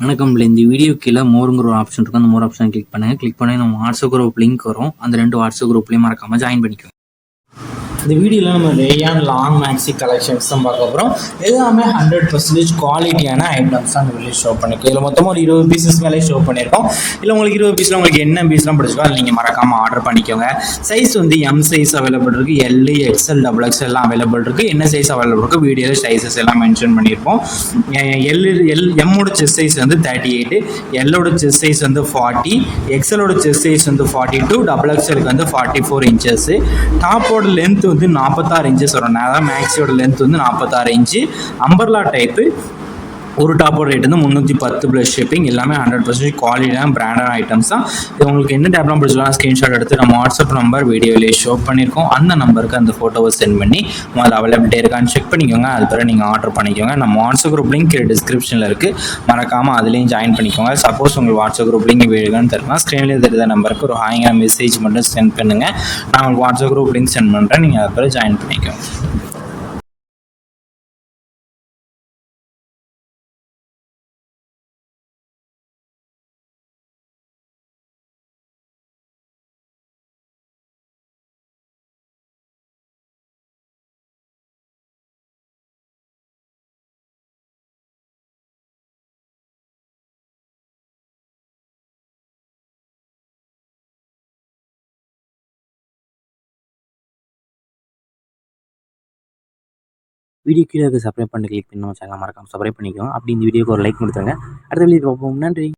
வணக்கம். இந்த வீடியோ கீழே மோருங்கிற ஒரு ஆப்ஷன் இருக்கும். அந்த மோர் ஆப்ஷன் கிளிக் பண்ணுங்கள். கிளிக் பண்ணி நம்ம வாட்ஸ்அப் குரூப் லிங்க் வரும். அந்த 2 வாட்ஸ்அப் குரூப்லேயும் மறக்காமல் ஜாயின் பண்ணிக்கோங்க. இந்த வீடியோவில் நம்ம ரேயான் லாங் மேக்ஸி கலெக்ஷன்ஸ் தான் பார்க்க போகிறோம். எல்லாமே 100% குவாலிட்டியான ஐட்டம்ஸ் தான் அந்த வெளியே ஷோ பண்ணியிருக்கோம். இதில் மொத்தமாக ஒரு 20 பீசஸ் மேலே ஷோ பண்ணியிருக்கோம். இல்லை உங்களுக்கு 20 பீஸில் உங்களுக்கு என்ன பீஸ்லாம் பிடிச்சிக்கோ அதில் நீங்கள் மறக்காமல் ஆர்டர் பண்ணிக்கோங்க. சைஸ் வந்து எம் சைஸ் அவைலபிள் இருக்குது, எல், எக்ஸ்எல், XXL எல்லாம் அவைலபிள் இருக்குது. என்ன சைஸ் அவைலபிள் இருக்குது வீடியோவில் சைஸஸ் எல்லாம் மென்ஷன் பண்ணியிருப்போம். எம்மோட செஸ்ட் சைஸ் வந்து 38, எல்லோட செஸ்ட் சைஸ் வந்து 40, எக்ஸ்எலோட செஸ்ட் சைஸ் வந்து 42, XXLக்கு வந்து 44 இன்ச்சஸ். டாப்போட லென்த் வந்து 46 இன்ச்சஸ் வரும். அதான் மேக்ஸியோட லென்த் வந்து 46 இன்ச்சு. Umbrella type. ஒரு டாப்போட ரேட் வந்து 310 ப்ளஸ் ஷிப்பிங். எல்லாமே 100% குவாலிட்டியான பிராண்டட் ஐட்டம்ஸ் தான். இது உங்களுக்கு என்ன டேப்லாம் பிடிச்சலாம் ஸ்க்ரீன்ஷாட் எடுத்து நம்ம வாட்ஸ்அப் நம்பர் வீடியோவிலேயே ஷோ பண்ணியிருக்கோம். அந்த நம்பருக்கு அந்த ஃபோட்டோவை சென்ட் பண்ணி முதல்ல அவைலபிலிட்டி இருக்கான்னு செக் பண்ணிக்கோங்க. அது பிறகு நீங்கள் ஆர்டர் பண்ணிக்கோங்க. நம்ம வாட்ஸ்அப் குரூப் லிங்க் டிஸ்கிரிப்ஷனில் இருக்குது, மறக்காமல் அதுலேயும் ஜாயின் பண்ணிக்கோங்க. சப்போஸ் உங்களுக்கு வாட்ஸ்அப் குரூப் லிங்க் வேணும்னு தெரியுமா ஸ்க்ரீன்லேயே தெரியுத நம்பருக்கு ஒரு ஹாய்ங்க மெசேஜ் மட்டும் சென்ட் பண்ணுங்கள். நான் உங்களுக்கு வாட்ஸ்அப் குரூப் லிங்க் சென்ட் பண்ணுறேன். நீங்கள் அது பிறகு ஜாயின் பண்ணிக்கோங்க. வீடியோ கீழே சப்ஸ்கிரைப் பண்ணி கிளிக் பண்ணி நம்ம சேனலை மறக்காமல் சப்ஸ்கிரைப் பண்ணிக்கோங்க. அப்படி இந்த வீடியோக்கு ஒரு லைக் கொடுத்துருங்க. அடுத்த வீடியோ பார்ப்போம். நன்றி.